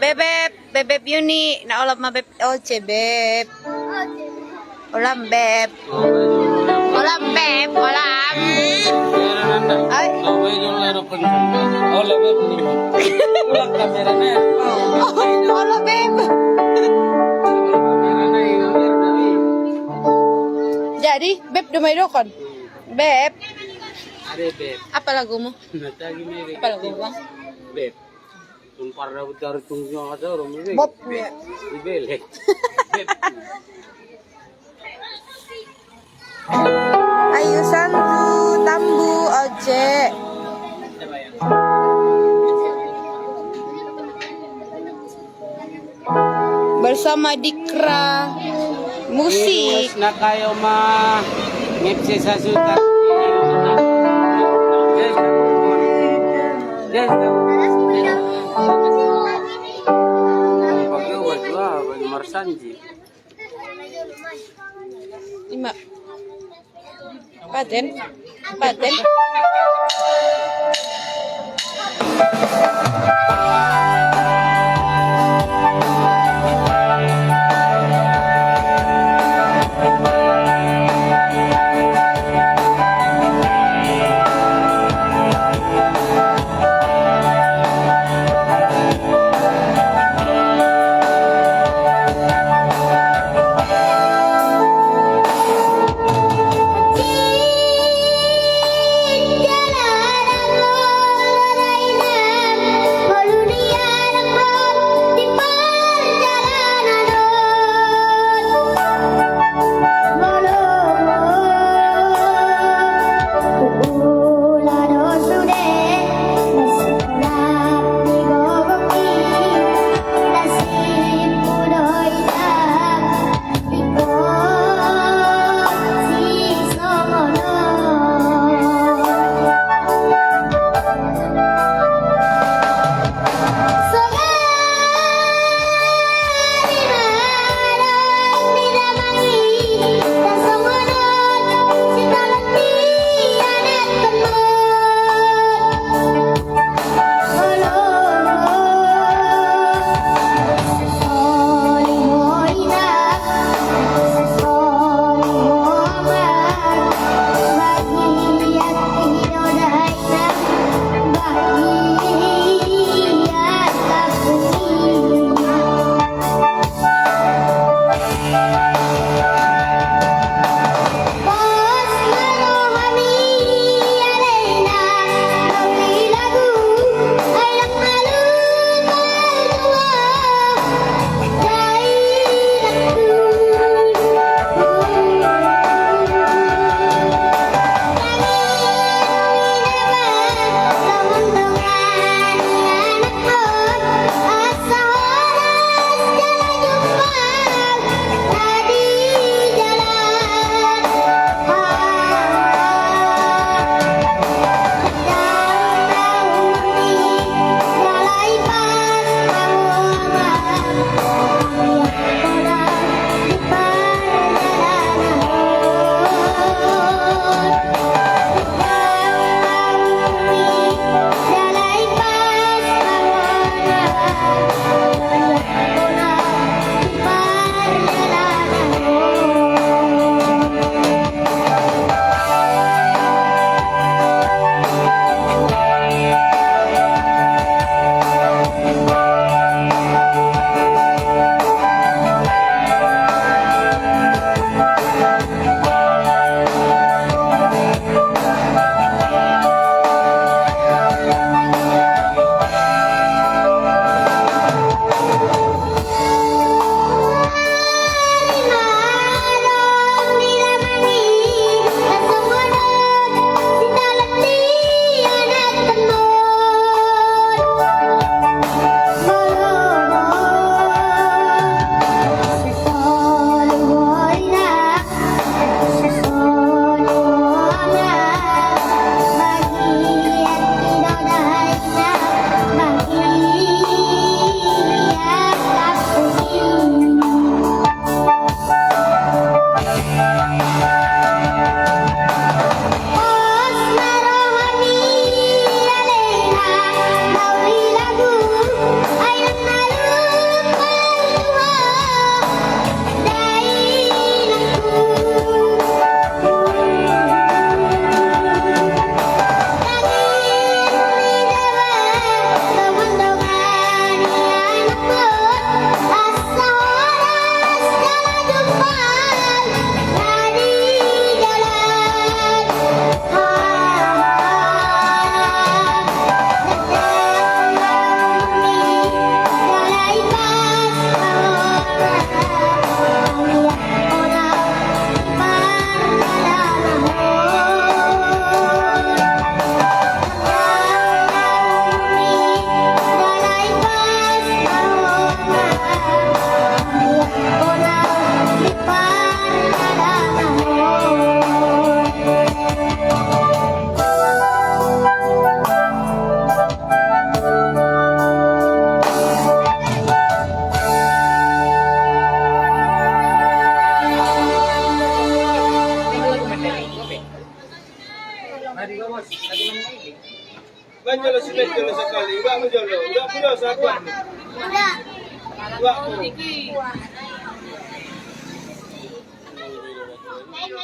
Bebek, bebek Yuni, na olam mabeb oce beb. Olam beb. Olam beb, olam. Ay. Olam beb. Jadi, beb dumay dokon. Beb. Apa lagumu? Apa lagumu? Beb. Tumpar dapat dari tunggu ada orang ini. Bob. Ibelek. Ayu santu tambu oce. Bersama Dikra musik. Na kayo ma ngipsi sa sutat. Marsanji. Lima. Paten. Paten.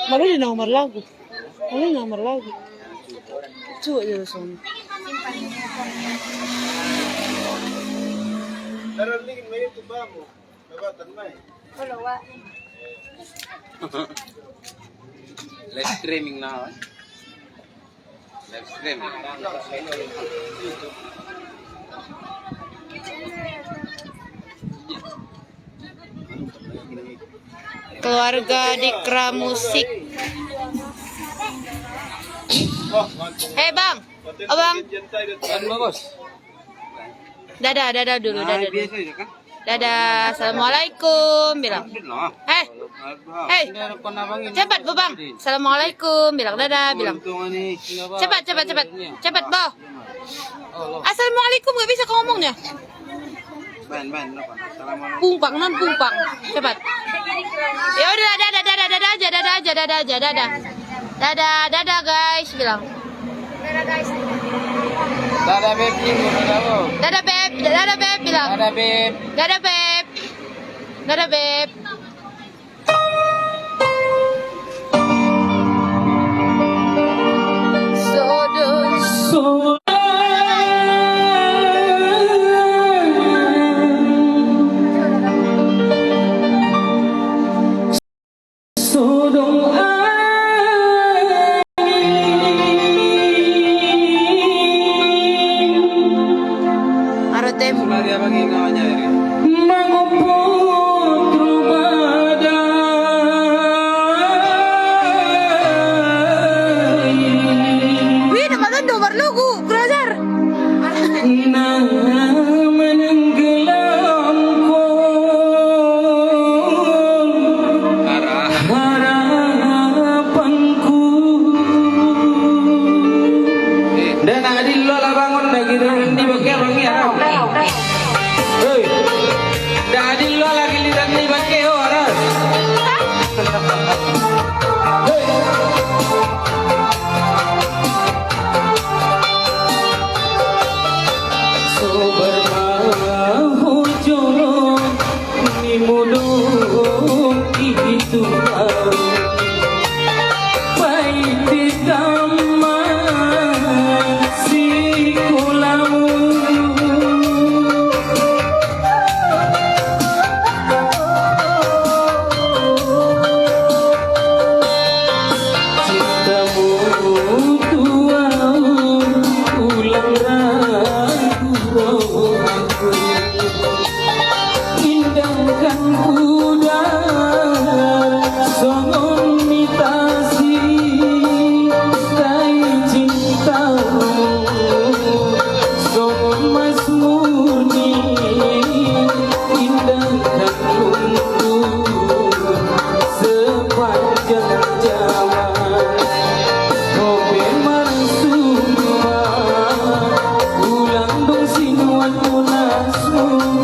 Malu di nomor lagu. Malu di nomor lagu. Cuy ya son. Live streaming now. Live streaming. Keluarga Dikra Musik. Hei bang, abang. Kan bagus. Dadah dulu, dadah dulu. Biasa aja kan? Dadah, assalamualaikum bilang. Hei, cepat bu bang. Assalamualaikum bilang dadah bilang. Cepat, bo. Assalamualaikum nggak bisa ngomongnya. Pumpang non pumpang. Cepat. Ya udah dadah guys bilang. Dadah beb, Dadah beb bilang. dadah beb. Dadah beb. Arotem. Lagi apa lagi namanya ini? Wih, nama nomor logo, Belajar. Dan adil lo lah bangun lagi di bakal bangi ya. Hei, dan adil lo lagi di bakal orang. Ulang dong sinuan munasmu